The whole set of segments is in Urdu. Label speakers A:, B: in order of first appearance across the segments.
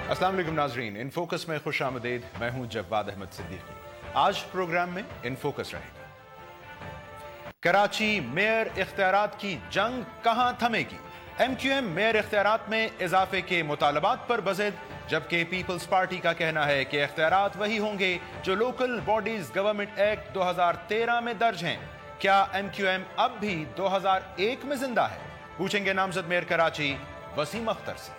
A: السلام علیکم ناظرین، ان فوکس میں خوش آمدید. میں ہوں جواد احمد صدیقی. آج پروگرام میں ان فوکس رہے گا. کراچی میئر اختیارات کی جنگ کہاں تھمے گی؟ ایم کیو ایم میئر اختیارات میں اضافے کے مطالبات پر بضد، جبکہ پیپلز پارٹی کا کہنا ہے کہ اختیارات وہی ہوں گے جو لوکل باڈیز گورنمنٹ ایکٹ 2013 میں درج ہیں. کیا ایم کیو ایم اب بھی 2001 میں زندہ ہے؟ پوچھیں گے نامزد میئر کراچی وسیم اختر سے.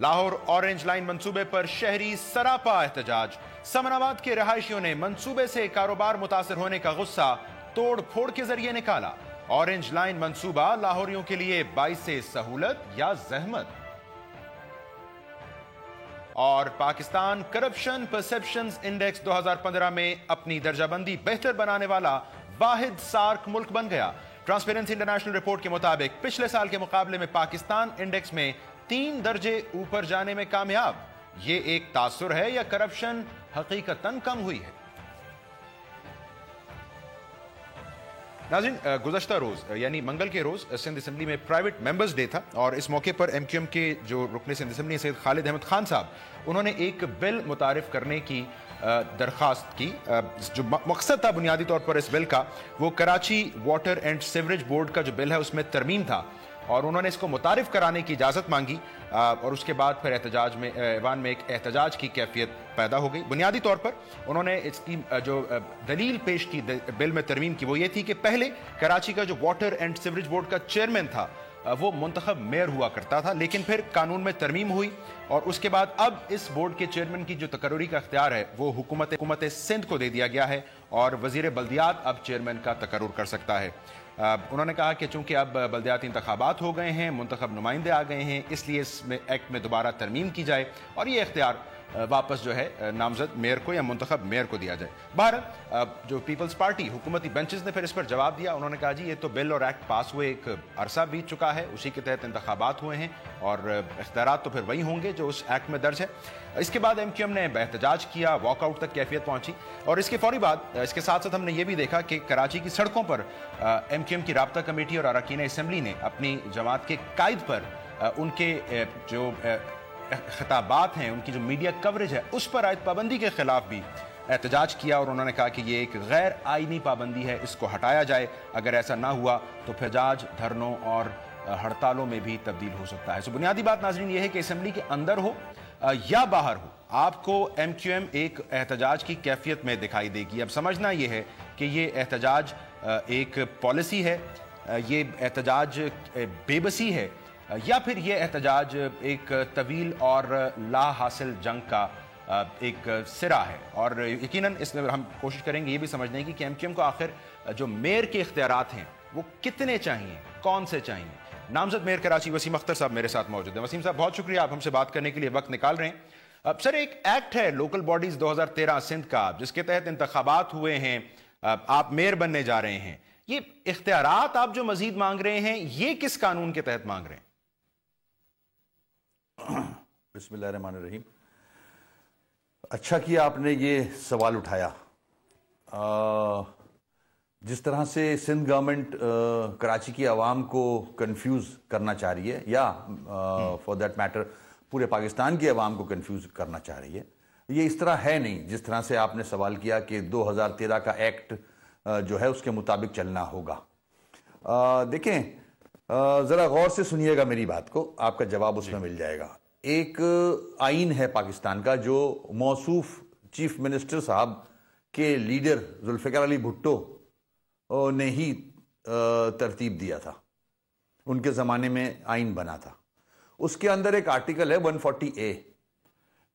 A: لاہور اورنج لائن منصوبے پر شہری سراپا احتجاج. سمن آباد کے رہائشیوں نے منصوبے سے کاروبار متاثر ہونے کا غصہ توڑ پھوڑ کے ذریعے نکالا. اورنج لائن منصوبہ لاہوریوں کے لیے باعث سہولت یا زحمت؟ اور پاکستان کرپشن پرسپشنز انڈیکس 2015 میں اپنی درجہ بندی بہتر بنانے والا واحد سارک ملک بن گیا. ٹرانسپیرنسی انٹرنیشنل رپورٹ کے مطابق پچھلے سال کے مقابلے میں پاکستان انڈیکس میں 3 درجے اوپر جانے میں کامیاب. یہ ایک تاثر ہے یا کرپشن حقیقتاً کم ہوئی ہے؟ ناظرین، گزشتہ روز یعنی منگل کے روز سندھ اسمبلی میں پرائیویٹ ممبرز ڈے تھا، اور اس موقع پر ایم کیو ایم کے جو رکن سندھ اسمبلی سید خالد احمد خان صاحب، انہوں نے ایک بل متعارف کرنے کی درخواست کی. جو مقصد تھا بنیادی طور پر اس بل کا، وہ Karachi water and sewerage board کا جو بل ہے اس میں ترمیم تھا، اور انہوں نے اس کو متعارف کرانے کی اجازت مانگی. اور اس کے بعد پھر احتجاج میں ایوان میں ایک احتجاج کی کیفیت پیدا ہو گئی. بنیادی طور پر انہوں نے اس کی جو دلیل پیش کی بل میں ترمیم کی، وہ یہ تھی کہ پہلے کراچی کا جو واٹر اینڈ سیوریج بورڈ کا چیئرمین تھا وہ منتخب میئر ہوا کرتا تھا، لیکن پھر قانون میں ترمیم ہوئی، اور اس کے بعد اب اس بورڈ کے چیئرمین کی جو تقرری کا اختیار ہے وہ حکومت سندھ کو دے دیا گیا ہے، اور وزیر بلدیات اب چیئرمین کا تقرر کر سکتا ہے. انہوں نے کہا کہ چونکہ اب بلدیاتی انتخابات ہو گئے ہیں، منتخب نمائندے آ گئے ہیں، اس لیے اس میں ایکٹ میں دوبارہ ترمیم کی جائے اور یہ اختیار واپس جو ہے نامزد میئر کو یا منتخب میئر کو دیا جائے. بہرحال جو پیپلز پارٹی حکومتی بینچز نے پھر اس پر جواب دیا. انہوں نے کہا جی یہ تو بل اور ایکٹ پاس ہوئے ایک عرصہ بیت چکا ہے، اسی کے تحت انتخابات ہوئے ہیں، اور اختیارات تو پھر وہی ہوں گے جو اس ایکٹ میں درج ہے. اس کے بعد ایم کیو ایم نے احتجاج کیا، واک آؤٹ تک کیفیت پہنچی، اور اس کے فوری بعد اس کے ساتھ ساتھ ہم نے یہ بھی دیکھا کہ کراچی کی سڑکوں پر ایم کیو ایم کی رابطہ کمیٹی اور اراکین اسمبلی نے اپنی جماعت کے قائد پر ان کے جو خطابات ہیں، ان کی جو میڈیا کوریج ہے، اس پر عائد پابندی کے خلاف بھی احتجاج کیا، اور انہوں نے کہا کہ یہ ایک غیر آئینی پابندی ہے، اس کو ہٹایا جائے. اگر ایسا نہ ہوا تو احتجاج، دھرنوں اور ہڑتالوں میں بھی تبدیل ہو سکتا ہے. بنیادی بات ناظرین یہ ہے کہ اسمبلی کے اندر ہو یا باہر ہو، آپ کو ایم کیو ایم ایک احتجاج کی کیفیت میں دکھائی دے گی. اب سمجھنا یہ ہے کہ یہ احتجاج ایک پالیسی ہے، یہ احتجاج بے بسی ہے، یا پھر یہ احتجاج ایک طویل اور لا حاصل جنگ کا ایک سرا ہے. اور یقیناً اس میں ہم کوشش کریں گے یہ بھی سمجھنے کی کہ ایم کیو ایم کو آخر جو میئر کے اختیارات ہیں وہ کتنے چاہیے، کون سے چاہیے. نامزد میئر کراچی وسیم اختر صاحب میرے ساتھ موجود ہیں. وسیم صاحب بہت شکریہ، آپ ہم سے بات کرنے کے لیے وقت نکال رہے ہیں. سر، ایک ایکٹ ہے لوکل باڈیز 2013 سندھ کا، جس کے تحت انتخابات ہوئے ہیں، آپ میئر بننے جا رہے ہیں. یہ اختیارات آپ جو مزید مانگ رہے ہیں، یہ کس قانون کے تحت مانگ رہے ہیں؟
B: بسم اللہ الرحمن الرحیم. اچھا کیا آپ نے یہ سوال اٹھایا. جس طرح سے سندھ گورنمنٹ کراچی کی عوام کو کنفیوز کرنا چاہ رہی ہے، یا فار دیٹ میٹر پورے پاکستان کی عوام کو کنفیوز کرنا چاہ رہی ہے، یہ اس طرح ہے نہیں جس طرح سے آپ نے سوال کیا کہ 2013 کا ایکٹ جو ہے اس کے مطابق چلنا ہوگا. دیکھیں، ذرا غور سے سنیے گا میری بات کو، آپ کا جواب اس میں مل جائے گا. ایک آئین ہے پاکستان کا جو موصوف چیف منسٹر صاحب کے لیڈر ذوالفقار علی بھٹو نے ہی ترتیب دیا تھا. ان کے زمانے میں آئین بنا تھا. اس کے اندر ایک آرٹیکل ہے 140A،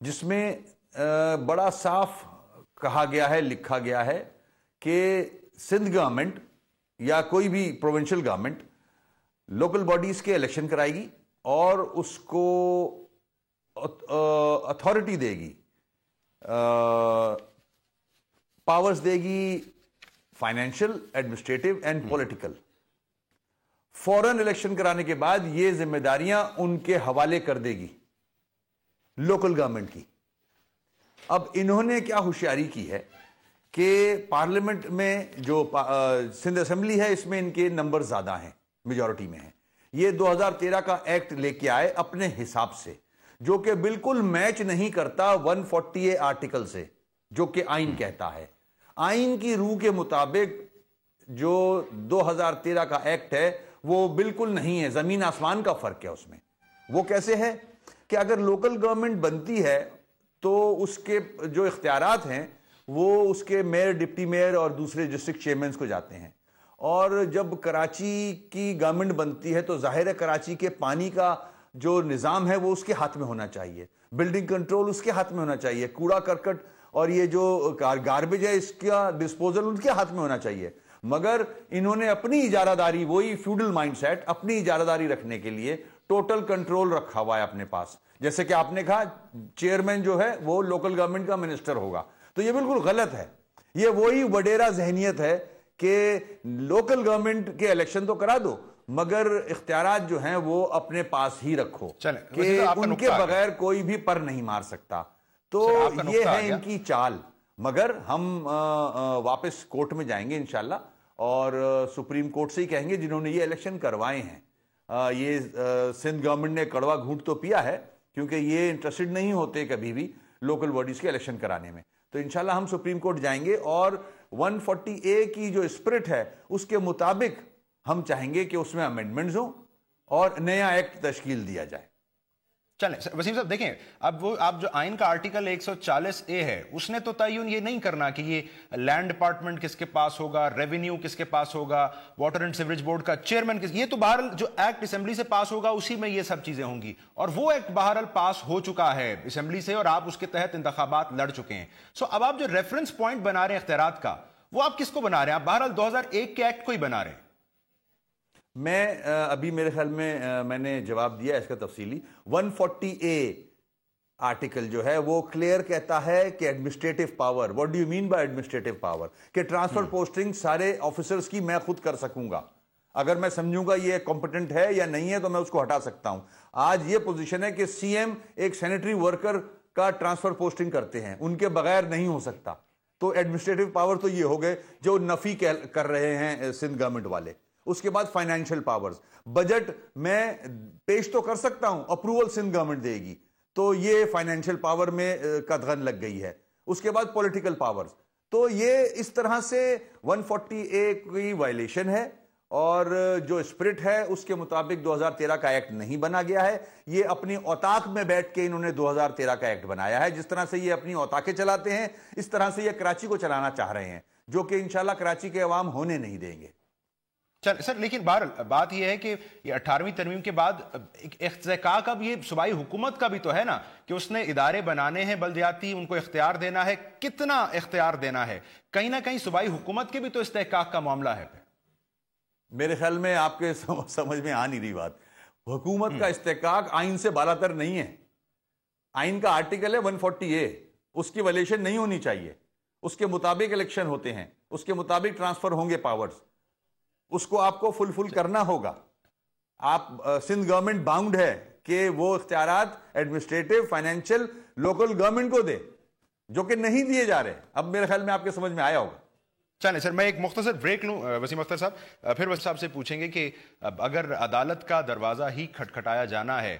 B: جس میں بڑا صاف کہا گیا ہے، لکھا گیا ہے کہ سندھ گورنمنٹ یا کوئی بھی پروونشل گورنمنٹ لوکل باڈیز کے الیکشن کرائے گی اور اس کو اتھارٹی دے گی، پاورز دے گی، فائنینشل، ایڈمنسٹریٹو اینڈ پولیٹیکل. فوراً الیکشن کرانے کے بعد یہ ذمہ داریاں ان کے حوالے کر دے گی لوکل گورنمنٹ کی. اب انہوں نے کیا ہوشیاری کی ہے کہ پارلیمنٹ میں جو سندھ اسمبلی ہے اس میں ان کے نمبر زیادہ ہیں، میجورٹی میں ہیں. یہ 2013 کا ایکٹ لے کے آئے اپنے حساب سے. جو کہ بالکل میچ نہیں کرتا 140A آرٹیکل سے، جو کہ آئین کہتا ہے. آئین کی روح کے مطابق جو 2013 کا ایکٹ ہے وہ بالکل نہیں ہے، زمین آسمان کا فرق ہے اس میں. وہ کیسے ہے کہ اگر لوکل گورنمنٹ بنتی ہے تو اس کے جو اختیارات ہیں وہ اس کے میئر، ڈپٹی میئر اور دوسرے ڈسٹرکٹ چیئرمینز کو جاتے ہیں. اور جب کراچی کی گورنمنٹ بنتی ہے تو ظاہر ہے کراچی کے پانی کا جو نظام ہے وہ اس کے ہاتھ میں ہونا چاہیے، بلڈنگ کنٹرول اس کے ہاتھ میں ہونا چاہیے، کوڑا کرکٹ اور یہ جو گاربیج ہے اس کا ڈسپوزل ان کے ہاتھ میں ہونا چاہیے. مگر انہوں نے اپنی اجارہ داری، وہی فیوڈل مائنڈ سیٹ، اپنی اجارہ داری رکھنے کے لیے ٹوٹل کنٹرول رکھا ہوا ہے اپنے پاس. جیسے کہ آپ نے کہا چیئرمین جو ہے وہ لوکل گورنمنٹ کا منسٹر ہوگا، تو یہ بالکل غلط ہے. یہ وہی وڈیرا ذہنیت ہے کہ لوکل گورنمنٹ کے الیکشن تو کرا دو مگر اختیارات جو ہیں وہ اپنے پاس ہی رکھو کہ ان کے بغیر کوئی بھی پر نہیں مار سکتا. تو یہ ہے ان کی چال. مگر ہم واپس کورٹ میں جائیں گے انشاءاللہ اور سپریم کورٹ سے ہی کہیں گے جنہوں نے یہ الیکشن کروائے ہیں. یہ سندھ گورنمنٹ نے کڑوا گھونٹ تو پیا ہے کیونکہ یہ انٹرسٹڈ نہیں ہوتے کبھی بھی لوکل باڈیز کے الیکشن کرانے میں. تو انشاءاللہ ہم سپریم کورٹ جائیں گے اور 140A کی جو اسپرٹ ہے اس کے مطابق ہم چاہیں گے کہ اس میں امینڈمنٹس ہوں اور نیا ایکٹ تشکیل دیا جائے.
A: چلیں وسیم صاحب دیکھیں، اب وہ آپ جو آئین کا آرٹیکل 140A ہے اس نے تو تعین یہ نہیں کرنا کہ یہ لینڈ ڈپارٹمنٹ کس کے پاس ہوگا، ریونیو کس کے پاس ہوگا، واٹر اینڈ سیوریج بورڈ کا چیئرمین کس. یہ تو بہرحال جو ایکٹ اسمبلی سے پاس ہوگا اسی میں یہ سب چیزیں ہوں گی، اور وہ ایکٹ بہرحال پاس ہو چکا ہے اسمبلی سے اور آپ اس کے تحت انتخابات لڑ چکے ہیں. سو اب آپ جو ریفرنس پوائنٹ بنا رہے ہیں اختیارات کا وہ آپ کس کو بنا رہے ہیں؟ آپ بہرحال 2001 کے ایکٹ کو ہی بنا رہے ہیں.
B: میں ابھی میرے خیال میں نے جواب دیا اس کا تفصیلی. 140A آرٹیکل جو ہے وہ کلیئر کہتا ہے کہ administrative power, what do you mean by administrative power, کہ ٹرانسفر پوسٹنگ سارے آفیسرز کی میں خود کر سکوں گا. اگر میں سمجھوں گا یہ کمپٹنٹ ہے یا نہیں ہے تو میں اس کو ہٹا سکتا ہوں. آج یہ پوزیشن ہے کہ سی ایم ایک سینیٹری ورکر کا ٹرانسفر پوسٹنگ کرتے ہیں، ان کے بغیر نہیں ہو سکتا. تو ایڈمنسٹریٹو پاور تو یہ ہو گئے جو نفی کر رہے ہیں سندھ گورنمنٹ والے. اس کے بعد فائنینشیل پاورز، بجٹ میں پیش تو کر سکتا ہوں، اپروول سندھ گورنمنٹ دے گی، تو یہ فائنینشیل پاور میں قدغن لگ گئی ہے. اس کے بعد پولیٹیکل پاورز. تو یہ اس طرح سے 140A کی وائلیشن ہے اور جو اسپرٹ ہے اس کے مطابق 2013 کا ایکٹ نہیں بنا گیا ہے. یہ اپنی اوتاق میں بیٹھ کے انہوں نے 2013 کا ایکٹ بنایا ہے. جس طرح سے یہ اپنی اوتاقیں چلاتے ہیں اس طرح سے یہ کراچی کو چلانا چاہ رہے ہیں، جو کہ انشاءاللہ کراچی کے عوام ہونے نہیں دیں گے.
A: سر لیکن بات یہ ہے کہ یہ 18ویں ترمیم کے بعد احتکاک اب یہ صوبائی حکومت کا بھی تو ہے نا کہ اس نے ادارے بنانے ہیں بلدیاتی، ان کو اختیار دینا ہے. کتنا اختیار دینا ہے؟ کہیں نہ کہیں صوبائی حکومت کے بھی تو استحقاق کا معاملہ ہے.
B: میرے خیال میں آپ کے سمجھ میں آ نہیں رہی بات. حکومت کا استحقاق آئین سے بالا تر نہیں ہے. آئین کا آرٹیکل ہے 140A، اس کی وائلیشن نہیں ہونی چاہیے. اس کے مطابق الیکشن ہوتے ہیں، اس کے مطابق ٹرانسفر ہوں گے پاورز. اس کو آپ کو فل کرنا ہوگا. آپ سندھ گورنمنٹ باؤنڈ ہے کہ وہ اختیارات ایڈمنسٹریٹو، فائنینشیل لوکل گورنمنٹ کو دے، جو کہ نہیں دیے جا رہے. اب میرے خیال میں آپ کے سمجھ میں آیا ہوگا.
A: چلیں سر میں ایک مختصر بریک لوں وسیم اختر صاحب، پھر وسیم صاحب سے پوچھیں گے کہ اگر عدالت کا دروازہ ہی کھٹکھٹایا جانا ہے،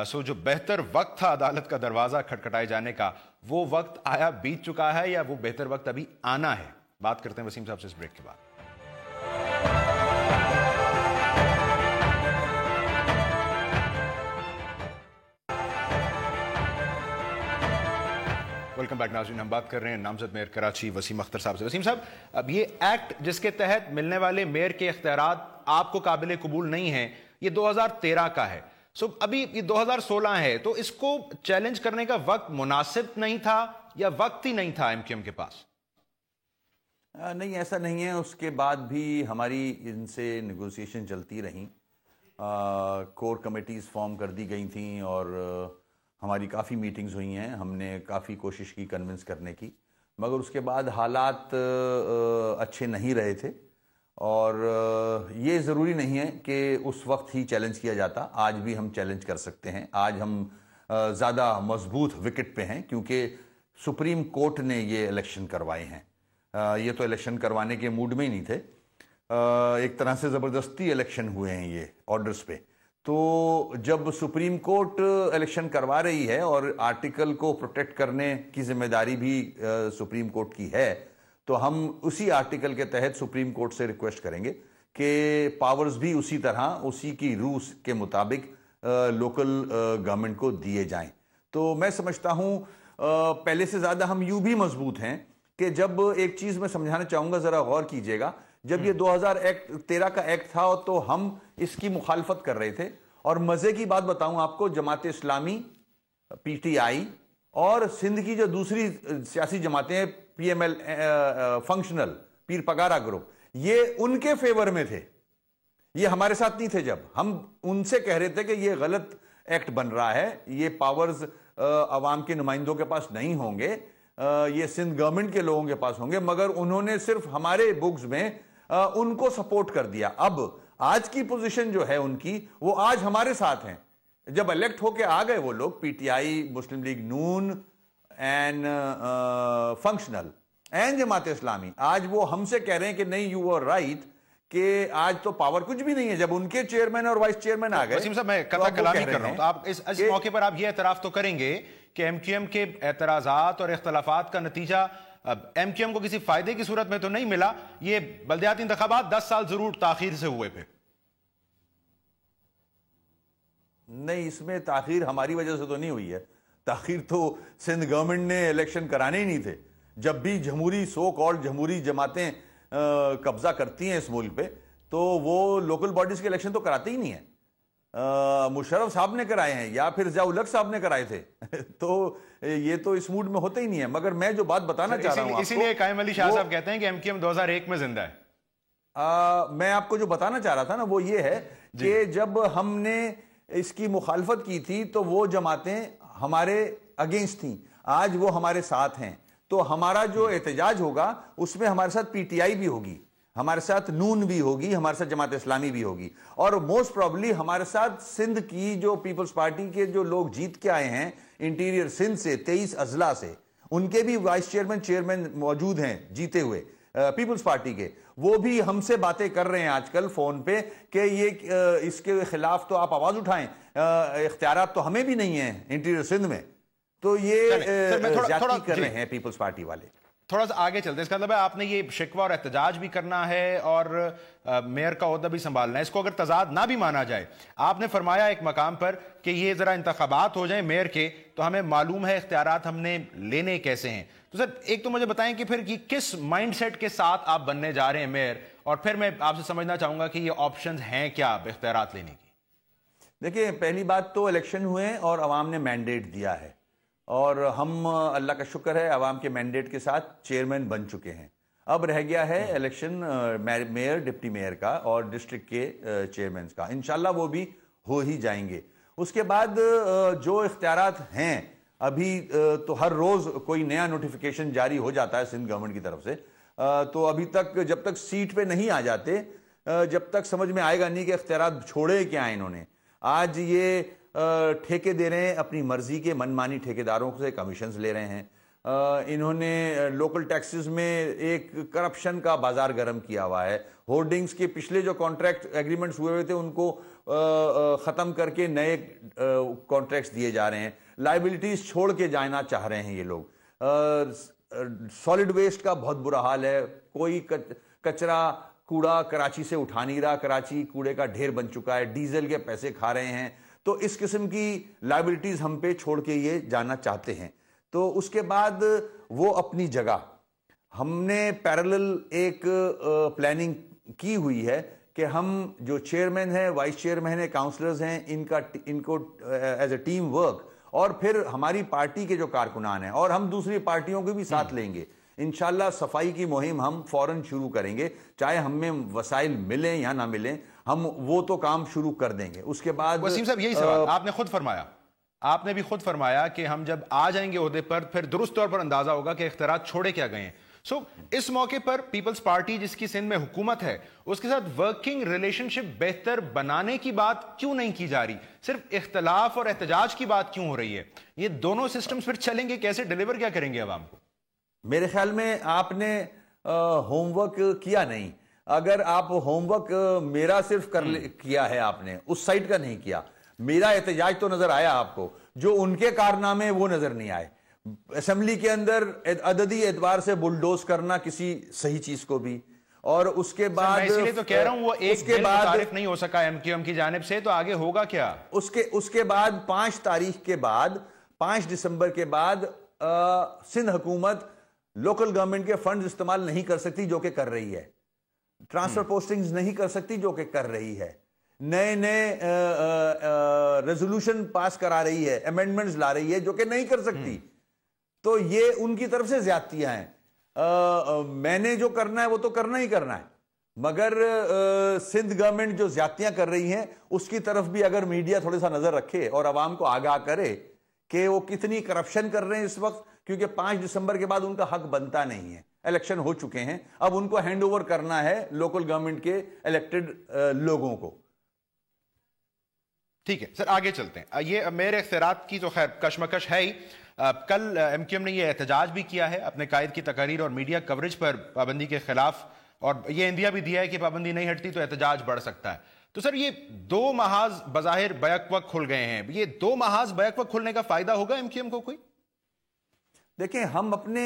A: سو جو بہتر وقت تھا عدالت کا دروازہ کھٹکھٹائے جانے کا وہ وقت آیا بیت چکا ہے یا وہ بہتر وقت ابھی آنا ہے؟ بات کرتے ہیں وسیم صاحب سے اس بریک کے بعد. ویلکم بیک ناظرین، ہم بات کر رہے ہیں نامزد میئر کراچی وسیم اختر صاحب سے. وسیم صاحب، اب یہ ایکٹ جس کے تحت ملنے والے میئر کے اختیارات آپ کو قابل قبول نہیں ہیں یہ 2013 کا ہے. سو ابھی یہ 2016 ہے، تو اس کو چیلنج کرنے کا وقت مناسب نہیں تھا یا وقت ہی نہیں تھا ایم کیو ایم کے پاس؟
B: نہیں، ایسا نہیں ہے. اس کے بعد بھی ہماری ان سے نیگوسیشن چلتی رہیں، کور کمیٹیز فارم کر دی گئی تھیں اور ہماری کافی میٹنگز ہوئی ہیں. ہم نے کافی کوشش کی کنونس کرنے کی، مگر اس کے بعد حالات اچھے نہیں رہے تھے. اور یہ ضروری نہیں ہے کہ اس وقت ہی چیلنج کیا جاتا. آج بھی ہم چیلنج کر سکتے ہیں. آج ہم زیادہ مضبوط وکٹ پہ ہیں کیونکہ سپریم کورٹ نے یہ الیکشن کروائے ہیں. یہ تو الیکشن کروانے کے موڈ میں ہی نہیں تھے. ایک طرح سے زبردستی الیکشن ہوئے ہیں یہ آرڈرز پہ. تو جب سپریم کورٹ الیکشن کروا رہی ہے اور آرٹیکل کو پروٹیکٹ کرنے کی ذمہ داری بھی سپریم کورٹ کی ہے، تو ہم اسی آرٹیکل کے تحت سپریم کورٹ سے ریکویسٹ کریں گے کہ پاورز بھی اسی طرح اسی کی روس کے مطابق لوکل گورنمنٹ کو دیے جائیں۔ تو میں سمجھتا ہوں پہلے سے زیادہ ہم یوں بھی مضبوط ہیں کہ جب ایک چیز میں سمجھانا چاہوں گا، ذرا غور کیجئے گا، جب یہ 2013 کا ایکٹ تھا تو ہم اس کی مخالفت کر رہے تھے، اور مزے کی بات بتاؤں آپ کو، جماعت اسلامی، پی ٹی آئی اور سندھ کی جو دوسری سیاسی جماعتیں ہیں، پی ایم ایل، فنکشنل پیر پگارا گروپ، یہ ان کے فیور میں تھے، یہ ہمارے ساتھ نہیں تھے۔ جب ہم ان سے کہہ رہے تھے کہ یہ غلط ایکٹ بن رہا ہے، یہ پاورز عوام کے نمائندوں کے پاس نہیں ہوں گے، یہ سندھ گورنمنٹ کے لوگوں کے پاس ہوں گے، مگر انہوں نے صرف ہمارے بکس میں ان کو سپورٹ کر دیا۔ اب آج کی پوزیشن جو ہے ان کی، وہ آج ہمارے ساتھ ہیں۔ جب الیکٹ ہو کے آ گئے وہ لوگ، P T I, Muslim League نون and functional and Jamaat Islami, آج وہ ہم سے کہہ رہے ہیں کہ نہیں، یو آر رائٹ، کہ آج تو پاور کچھ بھی نہیں ہے۔ جب ان کے چیئرمین اور وائس چیئرمین آ گئے،
A: وسیم صاحب میں قطع کلامی کر رہا ہوں، تو آپ اس موقع پر آپ یہ اعتراف تو کریں گے کہ ایم کیو ایم کے اعتراضات اور اختلافات کا نتیجہ ایم کیو ایم کو کسی فائدے کی صورت میں تو نہیں ملا؟ یہ بلدیاتی انتخابات 10 سال ضرور تاخیر سے ہوئے پھر
B: نہیں، اس میں تاخیر ہماری وجہ سے تو نہیں ہوئی ہے، تاخیر تو سندھ گورنمنٹ نے الیکشن کرانے ہی نہیں تھے۔ جب بھی جمہوری سو کالڈ جمہوری جماعتیں قبضہ کرتی ہیں اس ملک پہ، تو وہ لوکل باڈیز کے الیکشن تو کراتے ہی نہیں ہیں۔ مشرف صاحب نے کرائے ہیں یا پھر ضیاء الحق صاحب نے کرائے تھے، تو یہ تو اس موڈ میں ہوتے ہی نہیں ہے۔ مگر میں جو بات بتانا چاہ رہا ہوں،
A: اسی لیے قائم علی شاہ صاحب کہتے ہیں کہ ایم کیو ایم 2001 میں زندہ ہے۔
B: میں آپ کو جو بتانا چاہ رہا تھا نا، وہ یہ ہے کہ جب ہم نے اس کی مخالفت کی تھی تو وہ جماعتیں ہمارے اگینسٹ تھیں، آج وہ ہمارے ساتھ ہیں۔ تو ہمارا جو احتجاج ہوگا اس میں ہمارے ساتھ پی ٹی آئی بھی ہوگی، ہمارے ساتھ نون بھی ہوگی، ہمارے ساتھ جماعت اسلامی بھی ہوگی، اور موسٹ پروبلی ہمارے ساتھ سندھ کی جو پیپلز پارٹی کے جو لوگ جیت کے آئے ہیں انٹیریئر سندھ سے، 23 اضلاع سے، ان کے بھی وائس چیئرمین موجود ہیں جیتے ہوئے پیپلز پارٹی کے، وہ بھی ہم سے باتیں کر رہے ہیں آج کل فون پہ کہ یہ اس کے خلاف تو آپ آواز اٹھائیں، اختیارات تو ہمیں بھی نہیں ہیں انٹیریئر سندھ میں۔ تو یہ زیادتی کر رہے ہیں پیپلز پارٹی والے۔
A: تھوڑا سا آگے چلتے ہیں، اس کا مطلب ہے آپ نے یہ شکوہ اور احتجاج بھی کرنا ہے اور میئر کا عہدہ بھی سنبھالنا ہے۔ اس کو اگر تضاد نہ بھی مانا جائے، آپ نے فرمایا ایک مقام پر کہ یہ ذرا انتخابات ہو جائیں میئر کے تو ہمیں معلوم ہے اختیارات ہم نے لینے کیسے ہیں۔ تو سر ایک تو مجھے بتائیں کہ پھر کس مائنڈ سیٹ کے ساتھ آپ بننے جا رہے ہیں میئر، اور پھر میں آپ سے سمجھنا چاہوں گا کہ یہ آپشنز ہیں کیا اختیارات لینے کی؟
B: دیکھیں، پہلی بات تو الیکشن ہوئے اور عوام نے مینڈیٹ دیا ہے، اور ہم اللہ کا شکر ہے عوام کے مینڈیٹ کے ساتھ چیئرمین بن چکے ہیں۔ اب رہ گیا ہے الیکشن میئر، ڈپٹی میئر کا اور ڈسٹرکٹ کے چیئرمینز کا، انشاءاللہ وہ بھی ہو ہی جائیں گے۔ اس کے بعد جو اختیارات ہیں، ابھی تو ہر روز کوئی نیا نوٹیفیکیشن جاری ہو جاتا ہے سندھ گورنمنٹ کی طرف سے، تو ابھی تک جب تک سیٹ پہ نہیں آ جاتے، جب تک سمجھ میں آئے گا نہیں کہ اختیارات چھوڑے کیا ہیں انہوں نے۔ آج یہ ٹھیکے دے رہے ہیں اپنی مرضی کے، من مانی ٹھیکیداروں سے کمیشنز لے رہے ہیں، انہوں نے لوکل ٹیکسز میں ایک کرپشن کا بازار گرم کیا ہوا ہے۔ ہورڈنگز کے پچھلے جو کانٹریکٹ ایگریمنٹس ہوئے تھے ان کو ختم کر کے نئے کانٹریکٹس دیے جا رہے ہیں، لائبلٹیز چھوڑ کے جانا چاہ رہے ہیں یہ لوگ۔ سالڈ ویسٹ کا بہت برا حال ہے، کوئی کچرا کوڑا کراچی سے اٹھا نہیں رہا، کراچی کوڑے کا ڈھیر بن چکا ہے، ڈیزل کے پیسے کھا رہے ہیں۔ تو اس قسم کی لائبلٹیز ہم پہ چھوڑ کے یہ جانا چاہتے ہیں۔ تو اس کے بعد وہ اپنی جگہ، ہم نے پیرالل ایک پلاننگ کی ہوئی ہے کہ ہم جو چیئرمین ہیں، وائس چیئرمین ہیں، کاؤنسلرز ہیں، ان کو ایز اے ٹیم ورک، اور پھر ہماری پارٹی کے جو کارکنان ہیں، اور ہم دوسری پارٹیوں کو بھی ساتھ لیں گے۔ انشاءاللہ صفائی کی مہم ہم فوراً شروع کریں گے، چاہے ہم میں وسائل ملیں یا نہ ملیں، ہم وہ تو کام شروع کر دیں گے۔ اس کے بعد
A: وسیم صاحب یہی سوال آپ نے خود فرمایا کہ ہم جب آ جائیں گے عہدے پر پھر درست طور پر اندازہ ہوگا کہ اختیارات چھوڑے کیا گئے ہیں۔ اس موقع پر پیپلز پارٹی جس کی سندھ میں حکومت ہے، اس کے ساتھ ورکنگ ریلیشن شپ بہتر بنانے کی بات کیوں نہیں کی جا رہی؟ صرف اختلاف اور احتجاج کی بات کیوں ہو رہی ہے؟ یہ دونوں سسٹمز پھر چلیں گے کیسے؟ ڈیلیور کیا کریں گے عوام کو؟
B: میرے خیال میں آپ نے ہوم ورک کیا نہیں۔ اگر آپ ہوم ورک میرا صرف کیا ہے، آپ نے اس سائٹ کا نہیں کیا. میرا احتجاج تو نظر آیا آپ کو، جو ان کے کارنامے وہ نظر نہیں آئے. اسمبلی کے اندر عددی اعتبار سے بلڈوز کرنا کسی صحیح چیز کو بھی، اور اس کے بعد
A: میں اسی لیے تو کہہ رہا ہوں وہ ایک بل متعارف نہیں ہو سکا ایم کیو ایم کی جانب سے، تو آگے ہوگا کیا؟
B: اس کے بعد 5 تاریخ کے بعد، 5 دسمبر کے بعد سندھ حکومت لوکل گورنمنٹ کے فنڈز استعمال نہیں کر سکتی جو کہ کر رہی ہے، ٹرانسفر پوسٹنگز نہیں کر سکتی جو کہ کر رہی ہے، نئے ریزولوشن پاس کرا رہی ہے، امینڈمنٹس لا رہی ہے جو کہ نہیں کر سکتی. تو یہ ان کی طرف سے زیادتیاں ہیں. میں نے جو کرنا ہے وہ تو کرنا ہی کرنا ہے، مگر سندھ گورنمنٹ جو زیادتیاں کر رہی ہیں اس کی طرف بھی اگر میڈیا تھوڑا سا نظر رکھے اور عوام کو آگاہ کرے کہ وہ کتنی کرپشن کر رہے ہیں اس وقت، کیونکہ 5 دسمبر کے بعد ان کا حق بنتا نہیں ہے. الیکشن ہو چکے ہیں، اب ان کو ہینڈ اوور کرنا ہے لوکل گورنمنٹ کے الیکٹڈ لوگوں کو.
A: ٹھیک ہے سر، آگے چلتے ہیں. یہ میرے اختیارات کی تو خیر کشمکش ہے ہی. کل ایم کیو ایم نے یہ احتجاج بھی کیا ہے اپنے قائد کی تقاریر اور میڈیا کوریج پر پابندی کے خلاف، اور یہ اندیا بھی دیا ہے کہ پابندی نہیں ہٹتی تو احتجاج بڑھ سکتا ہے. تو سر یہ 2 محاذ بظاہر بیک وقت کھل گئے ہیں، یہ 2 محاذ بیک وقت کھلنے کا فائدہ ہوگا ایم کیو ایم کو کوئی؟
B: دیکھیں، ہم اپنے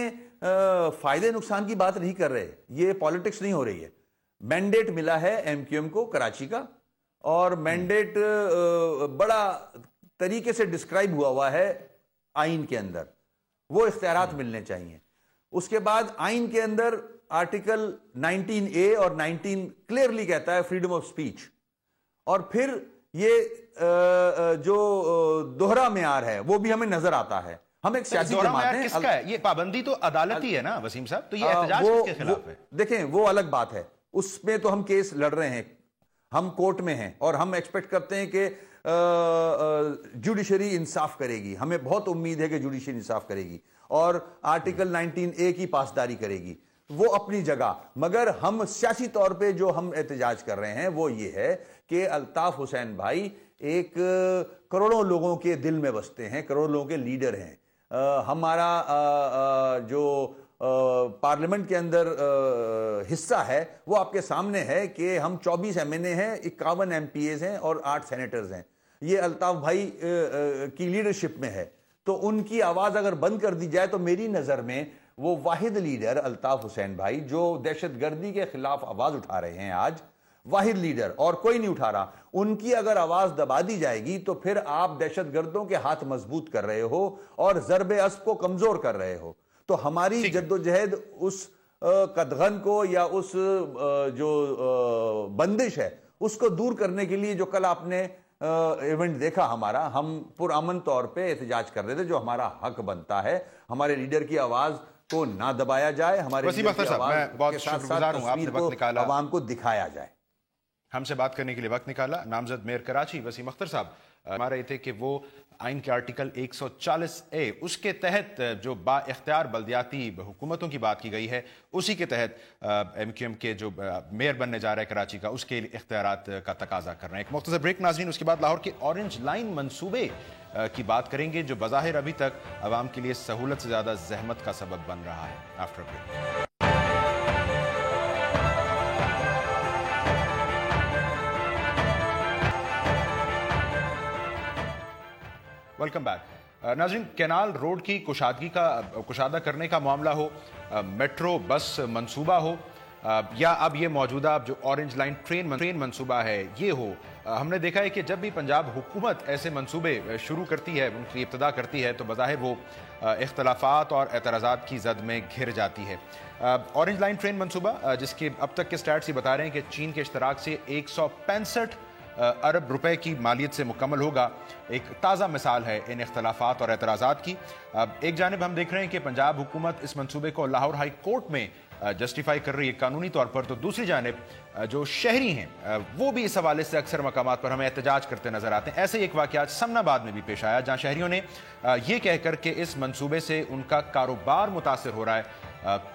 B: فائدے نقصان کی بات نہیں کر رہے، یہ پالیٹکس نہیں ہو رہی ہے. مینڈیٹ ملا ہے ایم کیو ایم کو کراچی کا، اور مینڈیٹ بڑا طریقے سے ڈسکرائب ہوا ہے آئین کے اندر، وہ اختیارات ملنے چاہیے. اس کے بعد آئین کے اندر آرٹیکل 19A اور 19 کلیئرلی کہتا ہے فریڈم آف سپیچ. اور پھر یہ جو دوہرا معیار ہے وہ بھی ہمیں نظر آتا ہے. ہم ایک سیاسی جماعت ہیں.
A: کس کا ہے یہ پابندی؟ تو عدالتی ہے نا وسیم صاحب، تو یہ احتجاج کس کے خلاف ہے؟
B: دیکھیں وہ الگ بات ہے، اس میں تو ہم کیس لڑ رہے ہیں، ہم کورٹ میں ہیں، اور ہم ایکسپیکٹ کرتے ہیں کہ جوڈیشری انصاف کرے گی. ہمیں بہت امید ہے کہ جوڈیشری انصاف کرے گی اور آرٹیکل 19A کی پاسداری کرے گی، وہ اپنی جگہ. مگر ہم سیاسی طور پہ جو ہم احتجاج کر رہے ہیں وہ یہ ہے کہ الطاف حسین بھائی ایک کروڑوں لوگوں کے دل میں بستے ہیں، کروڑوں لوگوں کے لیڈر ہیں. ہمارا جو پارلیمنٹ کے اندر حصہ ہے وہ آپ کے سامنے ہے کہ ہم 24 MNA ہیں، 51 MPAs ہیں اور 8 سینیٹرز ہیں. یہ الطاف بھائی کی لیڈرشپ میں ہے. تو ان کی آواز اگر بند کر دی جائے تو میری نظر میں وہ واحد لیڈر الطاف حسین بھائی جو دہشت گردی کے خلاف آواز اٹھا رہے ہیں آج، واحد لیڈر اور کوئی نہیں اٹھا رہا، ان کی اگر آواز دبا دی جائے گی تو پھر آپ دہشت گردوں کے ہاتھ مضبوط کر رہے ہو اور ضرب اسب کو کمزور کر رہے ہو. تو ہماری جد و جہد اس قدغن کو یا اس جو بندش ہے اس کو دور کرنے کے لیے جو کل آپ نے ایونٹ دیکھا ہمارا، ہم پرامن طور پہ احتجاج کر رہے تھے، جو ہمارا حق بنتا ہے. ہمارے لیڈر کی آواز کو نہ دبایا جائے، ہمارے لیڈر کی آواز کے ساتھ ساتھ تصویر کو عوام کو دکھایا جائے.
A: ہم سے بات کرنے کے لیے وقت نکالا. نامزد میئر کراچی وسیم اختر صاحب ہمارے تھے کہ وہ آئین کے آرٹیکل 140A اس کے تحت جو با اختیار بلدیاتی حکومتوں کی بات کی گئی ہے، اسی کے تحت ایم کیو ایم کے جو میئر بننے جا رہا ہے کراچی کا، اس کے اختیارات کا تقاضا کر رہے ہیں. ایک مختصر بریک ناظرین، اس کے بعد لاہور کے اورنج لائن منصوبے کی بات کریں گے جو بظاہر ابھی تک عوام کے لیے سہولت سے زیادہ زحمت کا سبب بن رہا ہے. After break. Welcome back. ناظرین، کینال روڈ کی کشادہ کرنے کا معاملہ ہو، میٹرو بس منصوبہ ہو، یا اب یہ موجودہ جو اورنج لائن ٹرین منصوبہ ہے یہ ہو، ہم نے دیکھا ہے کہ جب بھی پنجاب حکومت ایسے منصوبے شروع کرتی ہے، ان کی ابتدا کرتی ہے، تو بظاہر وہ اختلافات اور اعتراضات کی زد میں گھر جاتی ہے. اورنج لائن ٹرین منصوبہ جس کے اب تک کے سٹیٹس یہ بتا رہے ہیں کہ چین کے اشتراک سے 165 ارب روپے کی مالیت سے مکمل ہوگا، ایک تازہ مثال ہے ان اختلافات اور اعتراضات کی. ایک جانب ہم دیکھ رہے ہیں کہ پنجاب حکومت اس منصوبے کو لاہور ہائی کورٹ میں جسٹیفائی کر رہی ہے قانونی طور پر، تو دوسری جانب جو شہری ہیں وہ بھی اس حوالے سے اکثر مقامات پر ہمیں احتجاج کرتے نظر آتے ہیں. ایسے ایک واقعہ سمنا آباد میں بھی پیش آیا جہاں شہریوں نے یہ کہہ کر کہ اس منصوبے سے ان کا کاروبار متاثر ہو رہا ہے،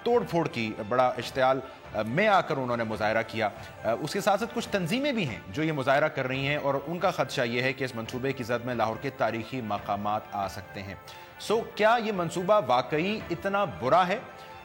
A: توڑ پھوڑ کی بڑا اشتعال میں آ کر انہوں نے مظاہرہ کیا. اس کے ساتھ ساتھ کچھ تنظیمیں بھی ہیں جو یہ مظاہرہ کر رہی ہیں اور ان کا خدشہ یہ ہے کہ اس منصوبے کی زد میں لاہور کے تاریخی مقامات آ سکتے ہیں. کیا یہ منصوبہ واقعی اتنا برا ہے؟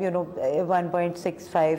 C: 1.65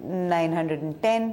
C: 910,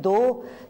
C: 2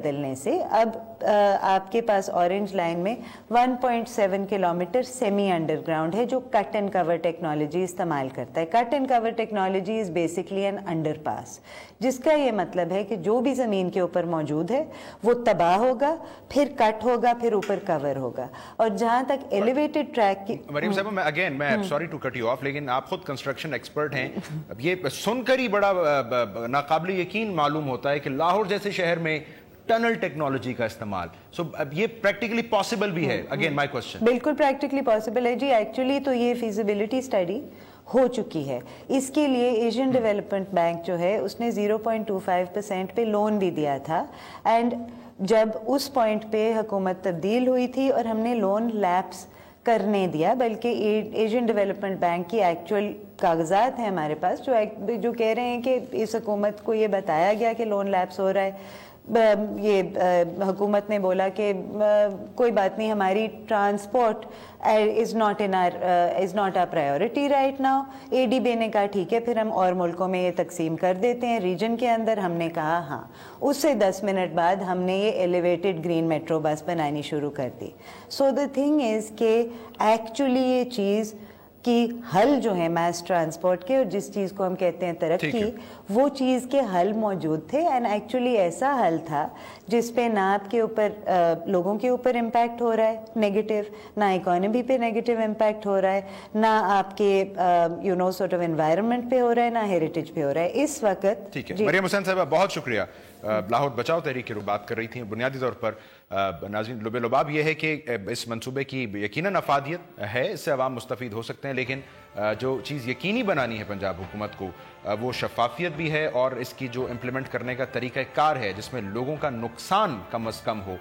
C: بدلنے سے اب آپ کے پاس اورنج لائن میں 1.7 کلومیٹر سیمی انڈر گراؤنڈ ہے جو کٹ اینڈ کور ٹیکنالوجی استعمال کرتا ہے. Cut and cover technology is basically an underpass پاس, جس کا یہ مطلب ہے کہ جو بھی زمین کے اوپر موجود ہے وہ تباہ ہوگا, پھر کٹ ہوگا, پھر اوپر کور ہوگا. اور جہاں تک ایلیویٹڈ ٹریک کی
A: مریم صاحب, میں sorry to cut you off, لیکن آپ خود کنسٹرکشن ایکسپرٹ ہیں, یہ سن کر ہی بڑا ناقابل یقین معلوم ہوتا ہے کہ لاہور جیسے شہر میں ٹنل ٹیکنالوجی کا استعمال, سو یہ پریکٹیکلی پاسبل بھی ہے. اگین مائی کوسچن,
C: بالکل پریکٹیکلی پاسبل ہے جی. ایکچولی تو یہ فیزیبلٹی اسٹڈی ہو چکی ہے. اس کے لیے ایشین ڈیولپمنٹ بینک جو ہے اس نے 0.25% پہ لون بھی دیا تھا, اینڈ جب اس پوائنٹ پہ حکومت تبدیل ہوئی تھی اور ہم نے لون لیپس کرنے دیا, بلکہ ایشین ڈیولپمنٹ بینک کی ایکچوئل کاغذات ہیں ہمارے پاس جو کہہ رہے ہیں کہ اس حکومت کو یہ بتایا گیا کہ لون لیپس ہو رہا ہے. یہ حکومت نے بولا کہ کوئی بات نہیں, ہماری transport is not a priority right now. A D B نے کہا ٹھیک ہے, پھر ہم اور ملکوں میں یہ تقسیم کر دیتے ہیں ریجن کے اندر. ہم نے کہا ہاں. اس سے 10 منٹ بعد ہم نے یہ ایلیویٹڈ گرین میٹرو بس بنانی شروع کر دی. سو دا تھنگ از کہ ایکچولی یہ چیز کی حل جو ہے میس ٹرانسپورٹ کے, اور جس چیز کو ہم کہتے ہیں ترقی, وہ چیز کے حل موجود تھے. اینڈ ایکچولی ایسا حل تھا جس پہ نہ آپ کے اوپر لوگوں کے اوپر امپیکٹ ہو رہا ہے نیگیٹو, نہ اکانومی پہ نیگیٹو امپیکٹ ہو رہا ہے, نہ آپ کے سارٹ آف انوائرمنٹ پہ ہو رہا ہے, نہ ہیریٹیج پہ ہو رہا ہے اس وقت.
A: ٹھیک ہے مریم حسین صاحبہ, بہت شکریہ. لاہور بچاؤ تحریک کی بات کر رہی تھیں. بنیادی طور پر ناظرین لب لباب یہ ہے کہ اس منصوبے کی یقیناً افادیت ہے, اس سے عوام مستفید ہو سکتے ہیں, لیکن جو چیز یقینی بنانی ہے پنجاب حکومت کو وہ شفافیت بھی ہے, اور اس کی جو امپلیمنٹ کرنے کا طریقہ کار ہے جس میں لوگوں کا نقصان کم از کم ہو,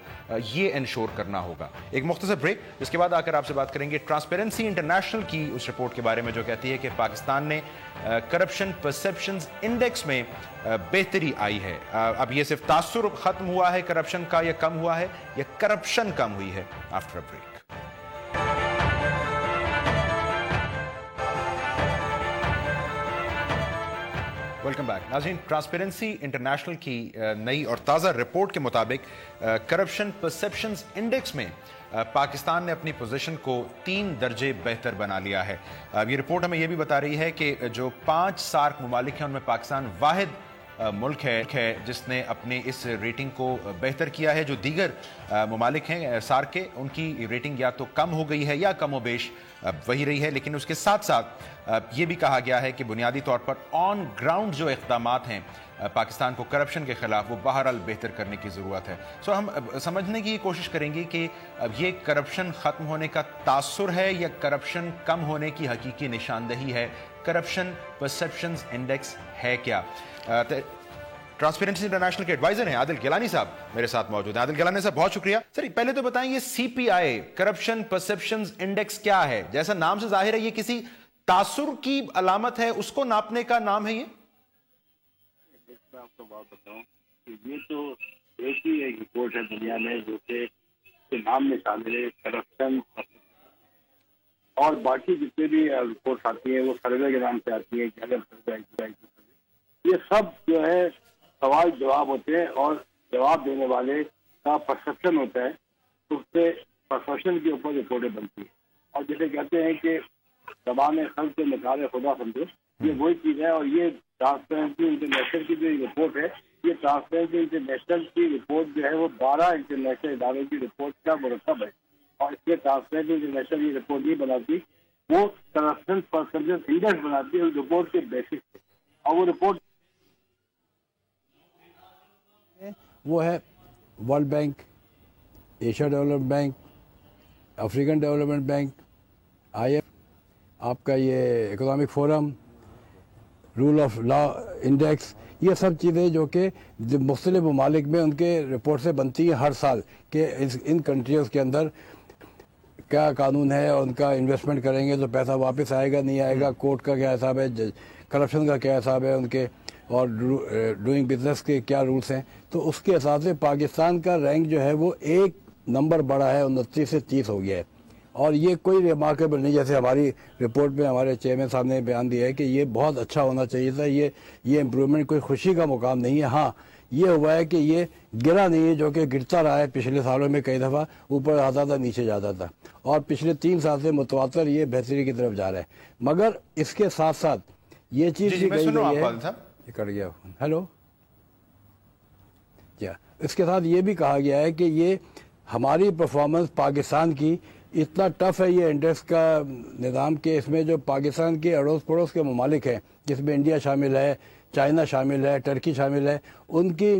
A: یہ انشور کرنا ہوگا. ایک مختصر بریک, جس کے بعد آ کر آپ سے بات کریں گے ٹرانسپیرنسی انٹرنیشنل کی اس رپورٹ کے بارے میں جو کہتی ہے کہ پاکستان نے کرپشن پرسیپشنز انڈیکس میں بہتری آئی ہے. اب یہ صرف تاثر ختم ہوا ہے کرپشن کا, یا کم ہوا ہے, یا کرپشن کم ہوئی ہے؟ After a break. Welcome back. ناظرین, ٹرانسپیرنسی انٹرنیشنل کی نئی اور تازہ رپورٹ کے مطابق کرپشن پرسیپشنز انڈیکس میں پاکستان نے اپنی پوزیشن کو 3 درجے بہتر بنا لیا ہے. یہ رپورٹ ہمیں یہ بھی بتا رہی ہے کہ جو 5 سارک ممالک ہیں ان میں پاکستان واحد ملک ہے جس نے اپنی اس ریٹنگ کو بہتر کیا ہے. جو دیگر ممالک ہیں سارک کے, ان کی ریٹنگ یا تو کم ہو گئی ہے یا کم و بیش وہی رہی ہے. لیکن اس کے ساتھ ساتھ یہ بھی کہا گیا ہے کہ بنیادی طور پر آن گراؤنڈ جو اقدامات ہیں پاکستان کو کرپشن کے خلاف, وہ بہرحال بہتر کرنے کی ضرورت ہے. سو ہم سمجھنے کی کوشش کریں گے کہ یہ کرپشن ختم ہونے کا تاثر ہے یا کرپشن کم ہونے کی حقیقی نشاندہی ہے. کرپشن پرسیپشنز انڈیکس ہے کیا؟ ٹرانسپیرنسی انٹرنیشنل کے ایڈوائزر ہیں عادل گیلانی صاحب میرے ساتھ موجود ہیں. عادل گیلانی صاحب بہت شکریہ. سر پہلے تو بتائیں یہ سی پی آئی کرپشن پرسیپشنز انڈیکس کیا ہے؟ جیسا نام سے ظاہر ہے یہ کسی تاثر کی علامت ہے, اس کو ناپنے کا نام ہے یہ؟
D: میں آپ کو بات بتاؤں کہ یہ تو ایک ہی ایک رپورٹ ہے دنیا میں جو کہ نام میں شامل ہے کرپشن, اور باقی جتنے بھی رپورٹس آتی ہیں وہ سروے کے نام سے آتی ہیں. یہ سب جو ہے سوال جواب ہوتے ہیں, اور جواب دینے والے کا پرسپشن ہوتا ہے, اس سے پرسپشن کے اوپر رپورٹیں بنتی ہیں. اور جسے کہتے ہیں کہ زبان خلق سے نکال خدا سمجھو, یہ وہی چیز ہے. اور یہ ٹرانسپیرنسی انٹرنیشنل کی جو رپورٹ ہے, یہ ٹرانسپیرنسی انٹرنیشنل کی رپورٹ جو ہے وہ 12 انٹرنیشنل اداروں کی رپورٹ کا مرتب ہے. اور اس لیے ٹرانسپیرنسی انٹرنیشنل یہ رپورٹ نہیں بناتی, وہ کرپشن پرسپشن انڈیکس بناتی ہے اس رپورٹ کے بیسس پہ. اور وہ رپورٹ
E: وہ ہے world bank, Asia development bank, African development bank, I F, آپ کا یہ economic forum, rule of law index, یہ سب چیزیں جو کہ مختلف ممالک میں ان کے رپورٹ سے بنتی ہیں ہر سال کہ ان کنٹریز کے اندر کیا قانون ہے, اور ان کا انویسٹمنٹ کریں گے تو پیسہ واپس آئے گا نہیں آئے گا, کورٹ کا کیا حساب ہے, کرپشن کا کیا حساب ہے ان کے, اور ڈوئنگ بزنس کے کیا رولس ہیں. تو اس کے حساب سے پاکستان کا رینک جو ہے وہ 1 نمبر بڑا ہے, 29 سے 30 ہو گیا ہے. اور یہ کوئی ریمارکیبل نہیں, جیسے ہماری رپورٹ میں ہمارے چیئرمین صاحب نے بیان دیا ہے کہ یہ بہت اچھا ہونا چاہیے تھا. یہ امپروومنٹ کوئی خوشی کا مقام نہیں ہے. ہاں یہ ہوا ہے کہ یہ گرا نہیں ہے، جو کہ گرتا رہا ہے پچھلے سالوں میں کئی دفعہ، اوپر آتا تھا نیچے جاتا تھا، اور پچھلے 3 سال سے متواتر یہ بہتری کی طرف جا رہا ہے. مگر اس کے ساتھ ساتھ یہ چیز بھی کہی گئی ہے، کٹ گیا ہیلو، اس کے ساتھ یہ بھی کہا گیا ہے کہ یہ ہماری پرفارمنس پاکستان کی اتنا ٹف ہے یہ انڈیکس کا نظام، کہ اس میں جو پاکستان کے اڑوس پڑوس کے ممالک ہیں، جس میں انڈیا شامل ہے، چائنا شامل ہے، ٹرکی شامل ہے، ان کی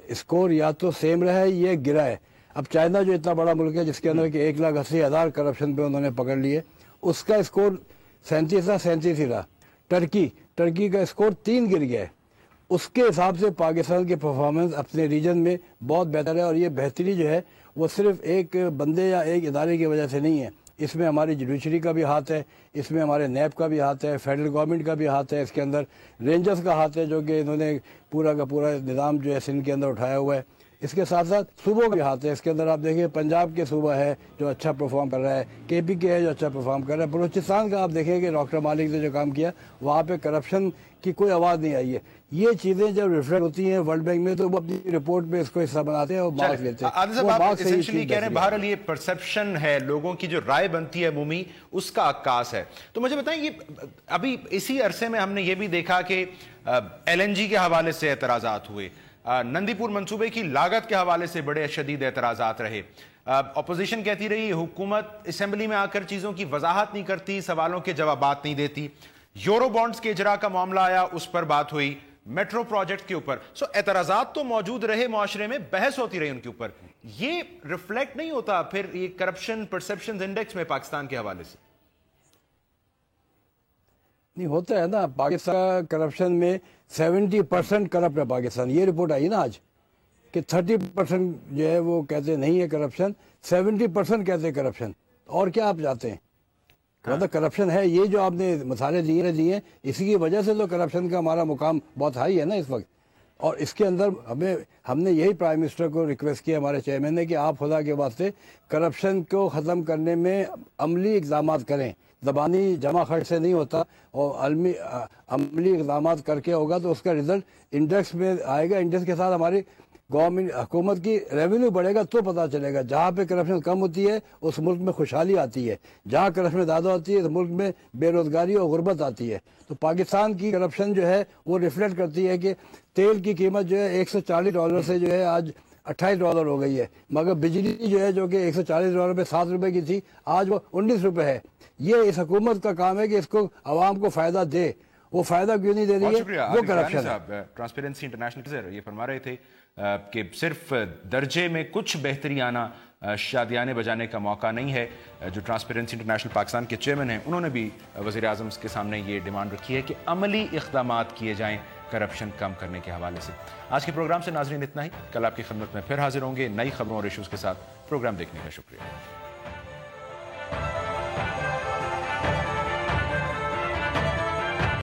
E: اسکور یا تو سیم رہا ہے، یہ گرا ہے. اب چائنا جو اتنا بڑا ملک ہے، جس کے اندر کہ 1,80,000 کرپشن پہ انہوں نے پکڑ لیے، اس کا اسکور 37 ہی رہا. ٹرکی کا اسکور 3 گر گیا ہے. اس کے حساب سے پاکستان کی پرفارمنس اپنے ریجن میں بہت بہتر ہے، اور یہ بہتری جو ہے وہ صرف ایک بندے یا ایک ادارے کی وجہ سے نہیں ہے. اس میں ہماری جوڈیشری کا بھی ہاتھ ہے، اس میں ہمارے نیب کا بھی ہاتھ ہے، فیڈرل گورنمنٹ کا بھی ہاتھ ہے، اس کے اندر رینجرز کا ہاتھ ہے، جو کہ انہوں نے پورا کا پورا نظام جو ہے سندھ کے اندر اٹھایا ہوا ہے. اس کے ساتھ ساتھ صوبوں کا بھی ہاتھ ہے. اس کے اندر آپ دیکھیں پنجاب کے صوبہ ہے جو اچھا پرفارم کر رہا ہے، KPK ہے جو اچھا پرفارم کر رہا ہے، بلوچستان کا آپ دیکھیں کہ ڈاکٹر مالک نے جو کام کیا وہاں پہ کرپشن کی کوئی آواز نہیں آئی ہے. یہ چیزیں جب ریفلیکٹ ہوتی ہیں ورلڈ بینک میں تو وہ اپنی رپورٹ میں اس کو حصہ بناتے ہیں اور مارکس لیتے ہیں.
A: کہہ رہے ہیں بہرحال یہ پرسپشن ہے، لوگوں کی جو رائے بنتی ہے عمومی، اس کا عکاس ہے. تو مجھے بتائیں، یہ ابھی اسی عرصے میں ہم نے یہ بھی دیکھا کہ LNG کے حوالے سے اعتراضات ہوئے، نندی پور منصوبے کی لاگت کے حوالے سے بڑے شدید اعتراضات رہے. اپوزیشن کہتی رہی حکومت اسمبلی میں آ کر چیزوں کی وضاحت نہیں کرتی، سوالوں کے جوابات نہیں دیتی. یورو بانڈز کے اجرا کا معاملہ آیا، اس پر بات ہوئی، میٹرو پروجیکٹ کے اوپر. اعتراضات تو موجود رہے، معاشرے میں بحث ہوتی رہی ان کے اوپر. یہ ریفلیکٹ نہیں ہوتا پھر یہ کرپشن پرسپشن انڈیکس میں پاکستان کے حوالے سے؟
E: نہیں ہوتا ہے نا، پاکستان کرپشن میں 70% کرپٹ ہے پاکستان. یہ رپورٹ آئی نا آج کہ 30% جو ہے وہ کہتے نہیں ہے کرپشن، 70% کہتے ہیں کرپشن. اور کیا آپ چاہتے ہیں؟ مطلب کرپشن ہے. یہ جو آپ نے مثالیں دیے اسی کی وجہ سے تو کرپشن کا ہمارا مقام بہت ہائی ہے نا اس وقت. اور اس کے اندر ہم نے یہی پرائم منسٹر کو ریکویسٹ کیا، ہمارے چیئرمین نے، کہ آپ خدا کے واسطے کرپشن کو ختم کرنے میں عملی اقدامات کریں. زبانی جمع خرچ سے نہیں ہوتا، اور عملی اقدامات کر کے ہوگا تو اس کا رزلٹ انڈیکس میں آئے گا. انڈیکس کے ساتھ ہماری گورنمنٹ حکومت کی ریونیو بڑھے گا تو پتہ چلے گا. جہاں پہ کرپشن کم ہوتی ہے اس ملک میں خوشحالی آتی ہے، جہاں کرپشن زیادہ ہوتی ہے اس ملک میں بے روزگاری اور غربت آتی ہے. تو پاکستان کی کرپشن جو ہے وہ ریفلیکٹ کرتی ہے کہ تیل کی قیمت جو ہے $140 سے جو ہے آج $28 ہو گئی ہے، مگر بجلی جو ہے جو کہ $140 پہ $7 کی تھی آج وہ $19 ہے. یہ اس حکومت کا کام ہے کہ اس کو عوام کو فائدہ دے. وہ فائدہ کیوں نہیں دے رہی ہے؟ وہ کرپشن ہے.
A: ٹرانسپیرنسی انٹرنیشنل یہ فرما رہے تھے کہ صرف درجے میں کچھ بہتری آنا شادیانے بجانے کا موقع نہیں ہے. جو ٹرانسپیرنسی انٹرنیشنل پاکستان کے چیئرمین ہیں انہوں نے بھی وزیر اعظم کے سامنے یہ ڈیمانڈ رکھی ہے کہ عملی اقدامات کیے جائیں کرپشن کم کرنے کے حوالے سے. آج کے پروگرام سے ناظرین اتنا ہی. کل آپ کی خدمت میں پھر حاضر ہوں گے نئی خبروں اور ایشوز کے ساتھ. پروگرام دیکھنے کا شکریہ.